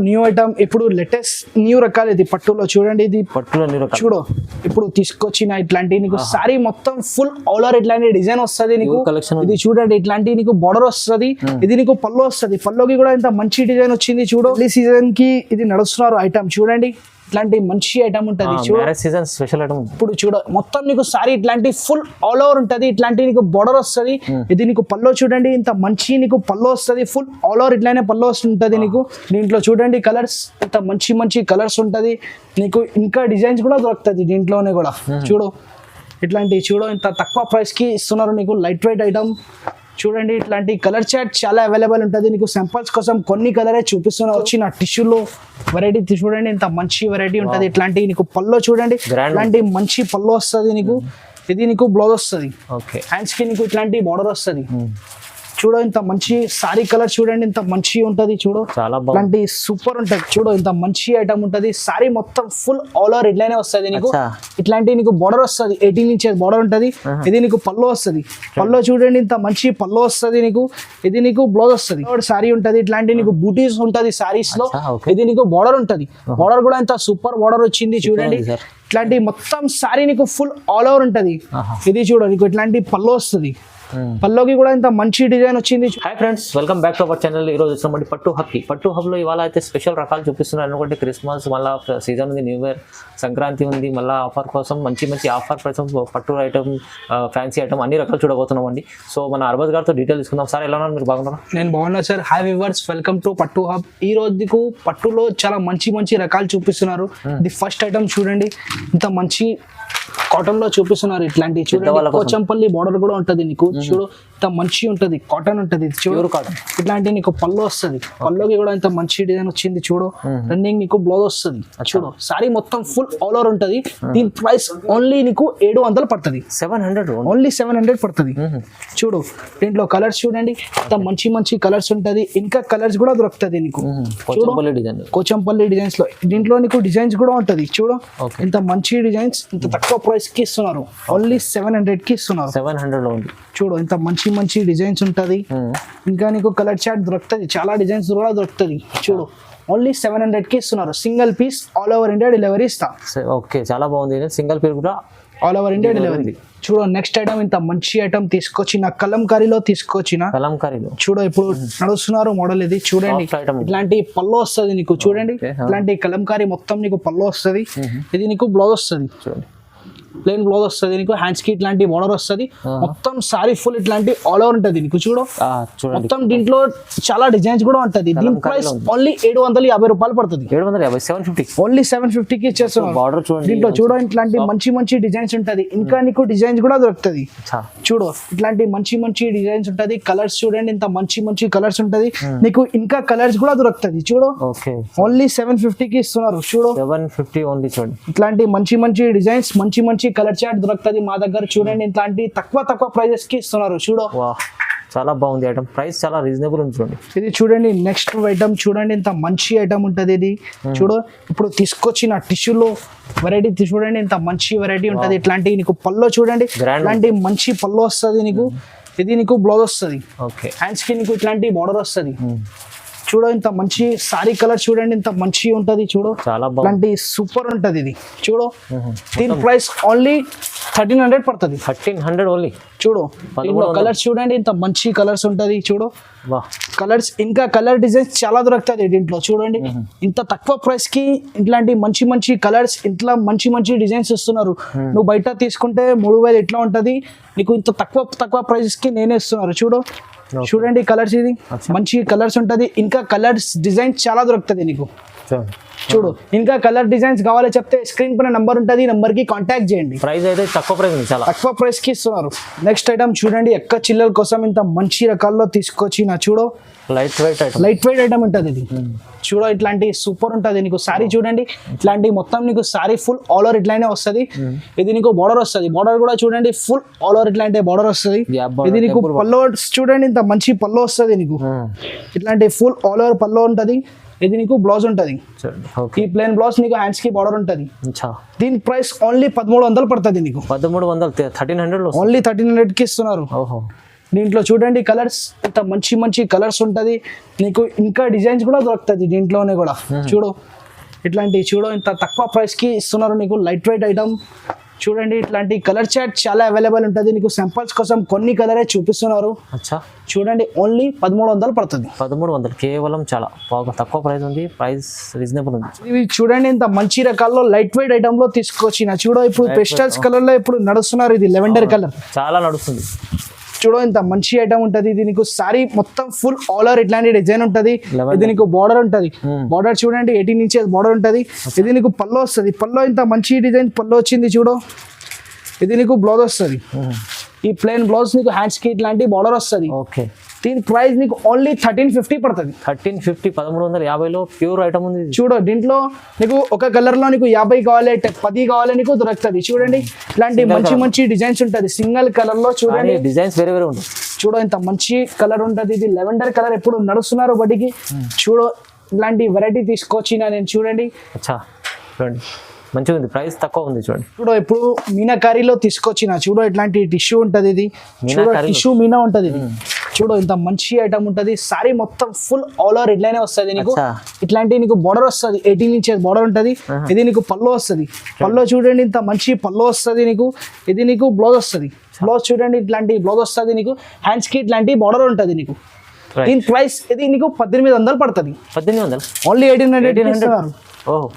New item, ఇప్పుడు latest new రకాలు. ఇది పట్టులో చూడండి, ఇది పట్టులో న్యూ రకాలు చూడు. ఇప్పుడు తీసుకొచ్చిన ఇట్లాంటి నీకు సారీ మొత్తం ఫుల్ ఆల్ ఓవర్ ఇట్లాంటి డిజైన్ వస్తుంది నీకు. ఇది చూడండి, ఇట్లాంటి నీకు బార్డర్ వస్తుంది. ఇది నీకు పళ్ళు వస్తుంది. పళ్ళుకి కూడా ఇంత మంచి డిజైన్ వచ్చింది చూడు. ఈ సీజన్ కి ఇది నడుస్తున్నారు ఐటమ్ చూడండి. ఇట్లాంటి మంచి ఐటమ్ ఉంటుంది సీజన్ స్పెషల్ ఐటమ్. ఇప్పుడు చూడ మొత్తం నీకు సారీ ఇట్లాంటి ఫుల్ ఆల్ ఓవర్ ఉంటుంది. ఇట్లాంటి నీకు బార్డర్ వస్తుంది. ఇది నీకు పల్లో చూడండి, ఇంత మంచి నీకు పల్లో వస్తుంది. ఫుల్ ఆల్ ఓవర్ ఇట్లానే పల్లో వస్తుంటది నీకు. దీంట్లో చూడండి కలర్స్, ఇంత మంచి మంచి కలర్స్ ఉంటది నీకు. ఇంకా డిజైన్స్ కూడా దొరుకుతుంది దీంట్లోనే కూడా. చూడు ఇట్లాంటి చూడు, ఇంత తక్కువ ప్రైస్ కి ఇస్తున్నారు నీకు. లైట్ వెయిట్ ఐటమ్ చూడండి. ఇట్లాంటి కలర్ చార్ట్ చాలా అవైలబుల్ ఉంటుంది నీకు. సింపుల్స్ కోసం కొన్ని కలరే చూపిస్తున్నారు. వచ్చిన టిష్యూలో వెరైటీ చూడండి, ఇంత మంచి వెరైటీ ఉంటుంది. ఇట్లాంటి నీకు పల్లో చూడండి, ఇట్లాంటి మంచి పల్లో వస్తుంది నీకు. ఇది నీకు బ్లౌజ్ వస్తుంది. హ్యాండ్స్ కి నీకు ఇట్లాంటి బార్డర్ వస్తుంది. చూడు ఇంత మంచి సారీ కలర్ చూడండి, ఇంత మంచి ఉంటది చూడు. ఇట్లాంటి సూపర్ ఉంటది చూడు. ఇంత మంచి ఐటమ్ ఉంటది. సారీ మొత్తం ఫుల్ ఆల్ ఓవర్ ఇట్లానే వస్తుంది నీకు. ఇట్లాంటి నీకు బార్డర్ వస్తుంది, 18 ఇంచెస్ బార్డర్ ఉంటది. ఇది నీకు పల్లో వస్తుంది. పల్లో చూడండి, ఇంత మంచి పల్లో వస్తుంది నీకు. ఇది నీకు బ్లౌజ్ వస్తుంది. సారీ ఉంటది. ఇట్లాంటి నీకు బూటీస్ ఉంటది సారీస్ లో. ఇది నీకు బార్డర్ ఉంటది. బార్డర్ కూడా ఇంత సూపర్ బార్డర్ వచ్చింది చూడండి. ఇట్లాంటి మొత్తం సారీ నీకు ఫుల్ ఆల్ ఓవర్ ఉంటది. ఇది చూడు నీకు ఇట్లాంటి పల్లో వస్తుంది. పల్లోకి కూడా ఇంత మంచి డిజైన్ వచ్చింది. Hi friends, welcome back to our channel. ఈ రోజు వచ్చినప్పుడు పట్టు హబ్ లో ఇవాళ అయితే స్పెషల్ రకాలు చూపిస్తున్నారు. అనుకుంటే క్రిస్మస్ మళ్ళీ సీజన్ ఉంది, న్యూ ఇయర్, సంక్రాంతి ఉంది. మళ్ళీ ఆఫర్ కోసం మంచి మంచి ఆఫర్ కోసం పట్టు ఐటమ్, ఫ్యాన్సీ ఐటమ్ అన్ని రకాలు చూడబోతున్నాం అండి. సో మన అర్బజ్ గారితో డీటెయిల్ తీసుకుందాం. సార్ ఎలా ఉన్నారు, మీరు బాగున్నారా? నేను బాగున్నా sir. Hi viewers, welcome to పట్టు హబ్. ఈ రోజుకు పట్టులో చాలా మంచి మంచి రకాలు చూపిస్తున్నారు. ఇది ఫస్ట్ ఐటమ్ చూడండి, ఇంత మంచి కాటన్ లో చూపిస్తున్నారు. ఇట్లాంటి చూడండి, కోచంపల్లి బార్డర్ కూడా ఉంటది నీకు. చూడు ఇంత మంచి ఉంటది, కాటన్ ఉంటది చూడు. కాటన్ ఇట్లాంటి నీకు పళ్ళు వస్తుంది. పళ్ళుకి కూడా ఇంత మంచి డిజైన్ వచ్చింది చూడు. రన్నింగ్ నీకు బ్లౌజ్ వస్తుంది చూడు. సారీ మొత్తం ఫుల్ ఆల్ ఓవర్ ఉంటది. దీని ప్రైస్ ఓన్లీ నీకు 700 పడుతుంది. 700 ఓన్లీ 700 పడుతుంది. చూడు దీంట్లో కలర్స్ చూడండి, ఇంత మంచి మంచి కలర్స్ ఉంటది. ఇంకా కలర్స్ కూడా దొరుకుతుంది నీకు. కోచంపల్లి డిజైన్స్ లో దీంట్లో నీకు డిజైన్స్ కూడా ఉంటది చూడు. ఇంత మంచి డిజైన్స్ ఇంత తక్కువ ప్రైస్ కి ఇస్తున్నారు. ఓన్లీ 700 కి ఇస్తున్నారు. 700 లో ఉంది చూడు. ఇంత మంచి మంచి డిజైన్స్ ఉంటది. ఇంకా నీకు కలర్ చార్ట్ దొరుకుతుంది. చాలా డిజైన్స్ కూడా దొరుకుతుంది చూడు. ఓన్లీ 700 కి ఇస్తున్నారు. Single piece all over India delivery ఇస్తా. ఓకే, చాలా బాగుంది. సింగిల్ పీస్ కూడా ఆల్ ఓవర్ ఇండియా డెలివరీ. చూడు నెక్స్ట్ ఐటమ్, ఇంత మంచి ఐటమ్ తీసుకొచ్చిన కలంకారీలో చూడు. ఇప్పుడు నడుస్తున్నారు మోడల్ ఇది చూడండి. ఇట్లాంటి పళ్ళు వస్తుంది నీకు. చూడండి ఇట్లాంటి కలంకారీ మొత్తం నీకు పళ్ళు వస్తుంది. ఇది నీకు బ్లౌజ్ వస్తుంది. చూడండి ప్లెయిన్ బ్లౌజ్ వస్తుంది నీకు. హ్యాండ్స్ కి ఇట్లాంటి బార్డర్ వస్తుంది. మొత్తం సారీ ఫుల్ ఇట్లాంటి ఆల్ ఓవర్ ఉంటది నీకు. చూడు మొత్తం దీంట్లో చాలా డిజైన్స్ కూడా ఉంటది. దీని ప్రైస్ ఓన్లీ 750 రూపాయలు పడుతుంది. 750 ఓన్లీ 750 కి ఇచ్చేస్తున్నాం. బార్డర్ చూడండి. దీంట్లో చూడ ఇట్లాంటి మంచి మంచి డిజైన్స్ ఉంటది. ఇంకా నీకు డిజైన్స్ కూడా దొరుకుతుంది. చూడు ఇట్లాంటి మంచి మంచి డిజైన్స్ ఉంటది. కలర్స్ చూడండి, ఇంత మంచి మంచి కలర్స్ ఉంటది నీకు. ఇంకా కలర్స్ కూడా దొరుకుతుంది చూడు. ఓన్లీ 750 కి ఇస్తున్నారు. చూడు 750 ఓన్లీ. చూడండి ఇట్లాంటి మంచి మంచి డిజైన్స్, మంచి మంచి కలర్ చార్ట్ దొరుకుతుంది మా దగ్గర. చూడండి ఇట్లాంటి తక్కువ ప్రైజెస్ కి ఇస్తున్నారు. చూడు చాలా బాగుంది ఐటమ్. ప్రైస్ చాలా రీజనబుల్ ఉంది. చూడండి ఇది చూడండి నెక్స్ట్ ఐటమ్ చూడండి, ఇంత మంచి ఐటమ్ ఉంటది. ఇది చూడు ఇప్పుడు తీసుకొచ్చిన టిష్యూలో వెరైటీ చూడండి, ఇంత మంచి వెరైటీ ఉంటది. ఇట్లాంటి నీకు పల్లో చూడండి, ఇట్లాంటి మంచి పల్లో వస్తుంది నీకు. ఇది నీకు బ్లౌజ్ వస్తుంది. హ్యాండ్స్ కి నీకు ఇట్లాంటి బార్డర్ వస్తుంది. చూడు ఇంత మంచి సారీ కలర్ చూడండి, ఇంత మంచి ఉంటది. చూడు ఇట్లాంటి సూపర్ ఉంటది ఇది. చూడు దీని ప్రైస్ ఓన్లీ 1300 పడుతుంది. 1300 ఓన్లీ. చూడు కలర్స్ చూడండి, ఇంత మంచి కలర్స్ ఉంటది. చూడు కలర్స్ ఇంకా కలర్ డిజైన్స్ చాలా దొరుకుతుంది దీంట్లో. చూడండి ఇంత తక్కువ ప్రైస్ కి ఇట్లాంటి మంచి మంచి కలర్స్, ఇంట్లో మంచి మంచి డిజైన్స్ ఇస్తున్నారు. నువ్వు బయట తీసుకుంటే 3000 ఇట్లా ఉంటది నీకు. ఇంత తక్కువ ప్రైస్ కి నేనే ఇస్తున్నారు. చూడండి కలర్స్, ఇది మంచి కలర్స్ ఉంటది. ఇంకా కలర్స్ డిజైన్స్ చాలా దొరుకుతుంది నీకు. చూడు ఇంకా కలర్ డిజైన్స్ కావాలి చెప్తే స్క్రీన్ పైన నంబర్ ఉంటుంది, నంబర్ కి కాంటాక్ట్ చేయండి. ప్రైస్ అయితే తక్కువ ప్రైస్ కి ఇస్తున్నారు. నెక్స్ట్ ఐటమ్ చూడండి, ఎక్క చిల్లల కోసం ఇంత మంచి రకాల్లో తీసుకొచ్చిన చూడు. లైట్ వెయిట్ ఐటమ్ ఉంటుంది ఇది. చూడ ఇట్లాంటి సూపర్ ఉంటుంది నీకు. సారీ చూడండి ఇట్లాంటి మొత్తం నీకు సారీ ఫుల్ ఆల్ ఓవర్ ఇట్లానే వస్తుంది. ఇది నీకు బార్డర్ వస్తుంది. బార్డర్ కూడా చూడండి ఫుల్ ఆల్ ఓవర్ ఇట్లాంటి బార్డర్ వస్తుంది. ఇది నీకు పల్లో చూడండి, ఇంత మంచి పల్లో వస్తుంది నీకు. ఇట్లాంటి ఫుల్ ఆల్ ఓవర్ పల్లో ఉంటది. ఇది నీకు బ్లౌజ్ ఉంటది. ఈ ప్లెయిన్ బ్లౌజ్ నీకు హ్యాండ్స్ కి బార్డర్ ఉంటది. దీని ప్రైస్ ఓన్లీ 1300 పడుతుంది నీకు. 1300 ఓన్లీ 1300 కి ఇస్తున్నారు. దీంట్లో చూడండి కలర్స్, ఇంత మంచి మంచి కలర్స్ ఉంటుంది నీకు. ఇంకా డిజైన్స్ కూడా దొరుకుతుంది దీంట్లోనే కూడా. చూడు ఇట్లాంటి చూడు ఇంత తక్కువ ప్రైస్కి ఇస్తున్నారు నీకు. లైట్ వెయిట్ ఐటమ్ చూడండి. ఇట్లాంటి కలర్ చార్ట్ చాలా అవైలబుల్ ఉంటుంది నీకు. శాంపిల్స్ కోసం కొన్ని కలరే చూపిస్తున్నారు. అచ్చా చూడండి ఓన్లీ 1300 పడుతుంది. 1300 కేవలం, చాలా బాగా తక్కువ ప్రైస్ ఉంది. ప్రైస్ రీజనబుల్ ఉంది. ఇవి చూడండి ఇంత మంచి రకాల్లో లైట్ వెయిట్ ఐటమ్ లో తీసుకొచ్చిన. చూడు ఇప్పుడు పెస్టల్స్ కలర్ లో ఇప్పుడు నడుస్తున్నారు. ఇది లెవెండర్ కలర్ చాలా నడుస్తుంది. చూడు ఇంత మంచి ఐటమ్ ఉంటది. ఇది నీకు సారీ మొత్తం ఫుల్ ఆల్ ఓవర్ ఇట్లాంటి డిజైన్ ఉంటది. ఇది నీకు బార్డర్ ఉంటది. బార్డర్ చూడండి 18 ఇంచెస్ బార్డర్ ఉంటది. ఇది నీకు పల్లో వస్తుంది. పల్లో ఇంత మంచి డిజైన్ పల్లో వచ్చింది చూడు. ఇది నీకు బ్లౌజ్ వస్తుంది. ఈ ప్లెయిన్ బ్లౌజ్ నీకు హ్యాండ్స్ కి ఇట్లాంటి బార్డర్ వస్తుంది. ఓకే, దీని ప్రైస్ నీకు ఓన్లీ 1350 పడుతుంది. 1350, 1350లో ప్యూర్ ఐటమ్ ఉంది. చూడు దీంట్లో నీకు ఒక కలర్ లో నీకు 50 కావాలి, 10 కావాలి నీకు దొరుకుతుంది. చూడండి ఇలాంటి మంచి మంచి డిజైన్స్ ఉంటది సింగిల్ కలర్ లో. చూడండి డిజైన్స్ వేరే వేరే ఉంటుంది. చూడు ఇంత మంచి కలర్ ఉంటది. ఇది లెవెండర్ కలర్ ఎప్పుడు నడుస్తున్నారు బడికి. చూడు ఇలాంటి వెరైటీ తీసుకొచ్చిన నేను. చూడండి అచ్చా చూడండి మంచిగా ఉంది. ప్రైస్ తక్కువ ఉంది చూడండి. చూడు ఇప్పుడు మీనాకారీలో తీసుకొచ్చిన. చూడు ఇట్లాంటి టిష్యూ ఉంటది. ఇది చూడు టిష్యూ మీనా ఉంటది. ఇది చూడు ఇంత మంచి ఐటమ్ ఉంటది. సారీ మొత్తం ఫుల్ ఆల్ ఓవర్ ఇట్లానే వస్తుంది నీకు. ఇట్లాంటి నీకు బార్డర్ వస్తుంది. 18 ఇంచెస్ బార్డర్ ఉంటది. ఇది నీకు పల్లో వస్తుంది. పల్లో చూడండి ఇంత మంచి పల్లో వస్తుంది నీకు. ఇది నీకు బ్లౌజ్ వస్తుంది. బ్లౌజ్ చూడండి ఇట్లాంటి బ్లౌజ్ వస్తుంది నీకు. హ్యాండ్స్ కి ఇట్లాంటి బార్డర్ ఉంటది నీకు. దీని ప్రైస్ ఇది నీకు 1800 పడుతుంది. 1800 ఓన్లీ 1800.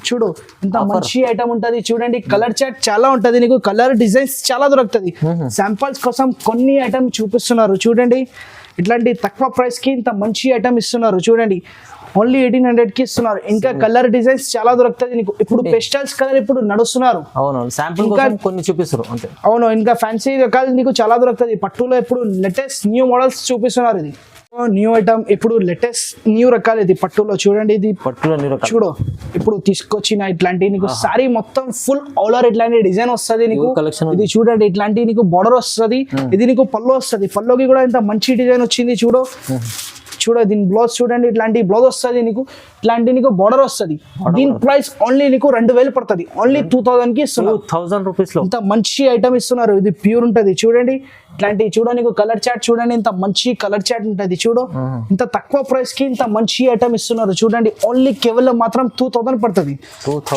చూడు ఇంత మంచి ఐటమ్ ఉంటది. చూడండి కలర్ చార్ట్ చాలా ఉంటది నీకు. కలర్ డిజైన్స్ చాలా దొరుకుతుంది. శాంపిల్స్ కోసం కొన్ని ఐటమ్ చూపిస్తున్నారు. చూడండి ఇట్లాంటి తక్కువ ప్రైస్ కి ఇంత మంచి ఐటమ్ ఇస్తున్నారు. చూడండి ఓన్లీ 1800 కి ఇస్తున్నారు. ఇంకా కలర్ డిజైన్స్ చాలా దొరుకుతుంది నీకు. ఇప్పుడు పెస్టల్స్ కలర్ ఇప్పుడు నడుస్తున్నారు. అవునవును, శాంపిల్ కొన్ని చూపిస్తారు అంతే. అవును, ఇంకా ఫ్యాన్సీ రకాలు నీకు చాలా దొరుకుతుంది. పట్టులో ఇప్పుడు లేటెస్ట్ న్యూ మోడల్స్ చూపిస్తున్నారు. ఇది న్యూ ఐటమ్ ఇప్పుడు లేటెస్ట్ న్యూ రకాలు. ఇది పట్టులో చూడండి. ఇది పట్టులో న్యూ రకాలు. చూడు ఇప్పుడు తీసుకొచ్చిన ఇట్లాంటి నీకు సారీ మొత్తం ఫుల్ ఆల్ ఓవర్ ఇట్లాంటి డిజైన్ వస్తుంది నీకు. ఇది చూడండి ఇట్లాంటి నీకు బార్డర్ వస్తుంది. ఇది నీకు పల్లో వస్తుంది. పల్లోకి కూడా ఇంత మంచి డిజైన్ వచ్చింది. చూడు చూడ దీని బ్లౌజ్ చూడండి ఇట్లాంటి బ్లౌజ్ వస్తుంది నీకు. ఇట్లాంటి నీకు బార్డర్ వస్తుంది. దీని ప్రైస్ ఓన్లీ నీకు 2000 పడుతుంది. ఓన్లీ 2000 కి ఇస్తున్నారు. 2000 రూపీస్ లో ఇంత మంచి ఐటమ్ ఇస్తున్నారు. ఇది ప్యూర్ ఉంటది. చూడండి ఇట్లాంటి చూడ నీకు కలర్ చార్ట్ చూడండి. ఇంత మంచి కలర్ చార్ట్ ఉంటది. చూడు ఇంత తక్కువ ప్రైస్ కి ఇంత మంచి ఐటమ్ ఇస్తున్నారు. చూడండి ఓన్లీ కేవలం మాత్రం 2000 పడుతుంది.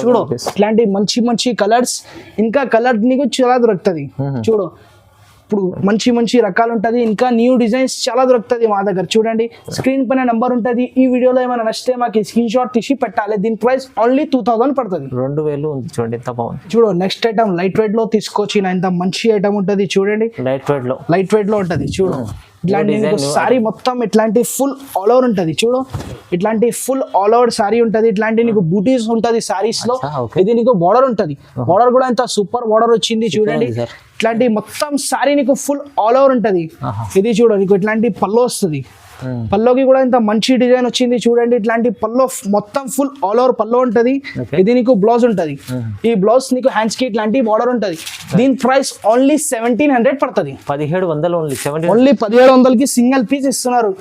చూడు ఇట్లాంటి మంచి మంచి కలర్స్. ఇంకా కలర్ నీకు చాలా దొరుకుతుంది. చూడు ఇప్పుడు మంచి మంచి రకాలు ఉంటుంది. ఇంకా న్యూ డిజైన్స్ చాలా దొరుకుతుంది మా దగ్గర. చూడండి స్క్రీన్ పైన నెంబర్ ఉంటుంది. ఈ వీడియోలో ఏమైనా నచ్చితే మాకు స్క్రీన్ షాట్ తీసి పెట్టాలి. దీని ప్రైస్ ఓన్లీ 2000 పడుతుంది. 2000 ఉంది చూడండి ఎంత బాగుంది. చూడు నెక్స్ట్ ఐటమ్ లైట్ వెయిట్ లో తీసుకొచ్చిన ఇంత మంచి ఐటమ్ ఉంటుంది. చూడండి లైట్ వెయిట్ లో ఉంటుంది. చూడు ఇట్లాంటి సారీ మొత్తం ఇట్లాంటి ఫుల్ ఆల్ ఓవర్ ఉంటుంది. చూడు ఇట్లాంటి ఫుల్ ఆల్ ఓవర్ సారీ ఉంటుంది. ఇట్లాంటి నీకు బూటీస్ ఉంటుంది సారీస్ లో. ఇది నీకు బార్డర్ ఉంటుంది. బార్డర్ కూడా ఇంత సూపర్ బార్డర్ వచ్చింది. చూడండి ఇట్లాంటి మొత్తం సారీ నీకు ఫుల్ ఆల్ ఓవర్ ఉంటుంది. ఇది చూడు నీకు ఇట్లాంటి పల్లో వస్తుంది. పల్లోకి కూడా ఇంత మంచి డిజైన్ వచ్చింది. చూడండి ఇట్లాంటి పల్లో మొత్తం ఫుల్ ఆల్ ఓవర్ పల్లో ఉంటది. ఇది నీకు బ్లౌజ్ ఉంటది. ఈ బ్లౌజ్ నీకు హ్యాండ్స్ కి ఇట్లాంటి బార్డర్ ఉంటది. దీని ప్రైస్ ఓన్లీ 1700 పడుతుంది. 1700 ఓన్లీ 1700 కి సింగిల్ పీస్ ఇస్తున్నారు.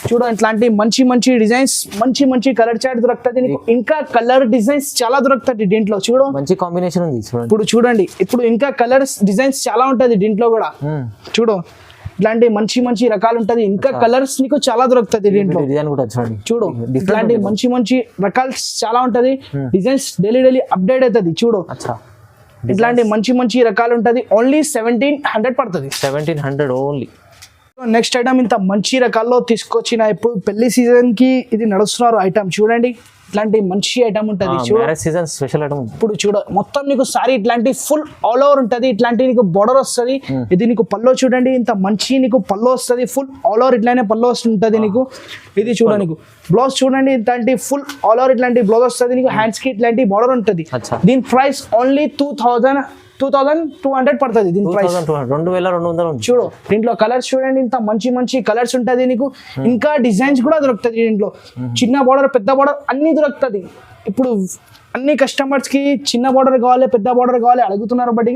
చూడు ఇట్లాంటి మంచి మంచి డిజైన్స్ మంచి మంచి కలర్ చార్ట్ దొరుకుతుంది నీకు. ఇంకా కలర్ డిజైన్స్ చాలా దొరుకుతుంది దీంట్లో. చూడు మంచి కాంబినేషన్ ఉంది. ఇప్పుడు చూడండి ఇప్పుడు ఇంకా కలర్స్ డిజైన్స్ చాలా ఉంటది దీంట్లో కూడా. చూడు ఇట్లాంటి మంచి మంచి రకాలు ఉంటది. ఇంకా కలర్స్ నీకు చాలా దొరుకుతుంది దీంట్లో. చూడు ఇట్లాంటి మంచి మంచి రకాలు చాలా ఉంటది. డిజైన్స్ డైలీ అప్డేట్ అవుతుంది. చూడు ఇట్లాంటి మంచి మంచి రకాలు ఉంటది. ఓన్లీ 1700 పడుతుంది. 1700 ఓన్లీ. నెక్స్ట్ ఐటమ్ ఇంత మంచి రకాల్లో తీసుకొచ్చిన. ఇప్పుడు పెళ్లి సీజన్ కి ఇది నడుస్తున్నారు ఐటమ్. చూడండి ఇట్లాంటి మంచి ఐటమ్ ఉంటుంది. ఇప్పుడు చూడ మొత్తం నీకు సారీ ఇట్లాంటి ఫుల్ ఆల్ ఓవర్ ఉంటది. ఇట్లాంటి నీకు బార్డర్ వస్తుంది. ఇది నీకు పల్లో చూడండి ఇంత మంచి నీకు పల్లో వస్తుంది. ఫుల్ ఆల్ ఓవర్ ఇట్లానే పల్లో వస్తుంటది నీకు. ఇది చూడ నీకు బ్లౌజ్ చూడండి ఇట్లాంటి ఫుల్ ఆల్ ఓవర్ ఇట్లాంటి బ్లౌజ్ వస్తుంది నీకు. హ్యాండ్స్ కి ఇట్లాంటి బార్డర్ ఉంటుంది. దీని ప్రైస్ ఓన్లీ 2200 పడుతుంది. దీని ప్రైస్ 2200. చూడు దీంట్లో కలర్స్ చూడండి ఇంత మంచి మంచి కలర్స్ ఉంటుంది నీకు. ఇంకా డిజైన్స్ కూడా దొరుకుతుంది దీంట్లో. చిన్న బార్డర్ పెద్ద బార్డర్ అన్ని దొరుకుతుంది. ఇప్పుడు అన్ని కస్టమర్స్ కి చిన్న బార్డర్ కావాలి పెద్ద బార్డర్ కావాలి అడుగుతున్నారు, బట్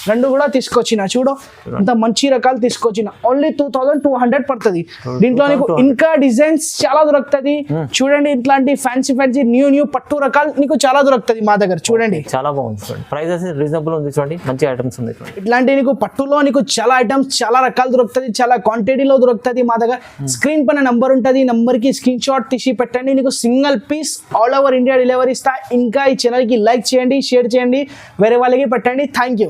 రెండు కూడా తీసుకొచ్చిన చూడు ఇంత మంచి రకాలు తీసుకొచ్చిన. ఓన్లీ 2200 పడుతుంది. దీంట్లో నీకు ఇంకా డిజైన్స్ చాలా దొరుకుతుంది. చూడండి ఇట్లాంటి ఫ్యాన్సీ న్యూ పట్టు రకాలు నీకు చాలా దొరుకుతుంది మా దగ్గర. చూడండి చాలా బాగుంది చూడండి, ప్రైజెస్ రీజనబుల్ ఉంది చూడండి, మంచి ఐటమ్స్ ఉంది చూడండి. ఇట్లాంటి నీకు పట్టులో నీకు చాలా ఐటమ్స్ చాలా రకాలు దొరుకుతుంది, చాలా క్వాంటిటీలో దొరుకుతుంది మా దగ్గర. స్క్రీన్ పైన నంబర్ ఉంటుంది, నంబర్ కి స్క్రీన్ షాట్ తీసి పెట్టండి. నీకు single piece all over India delivery ఇస్తా. ఇంకా ఈ ఛానల్ కి లైక్ చేయండి, షేర్ చేయండి, వేరే వాళ్ళకి పెట్టండి. Thank you.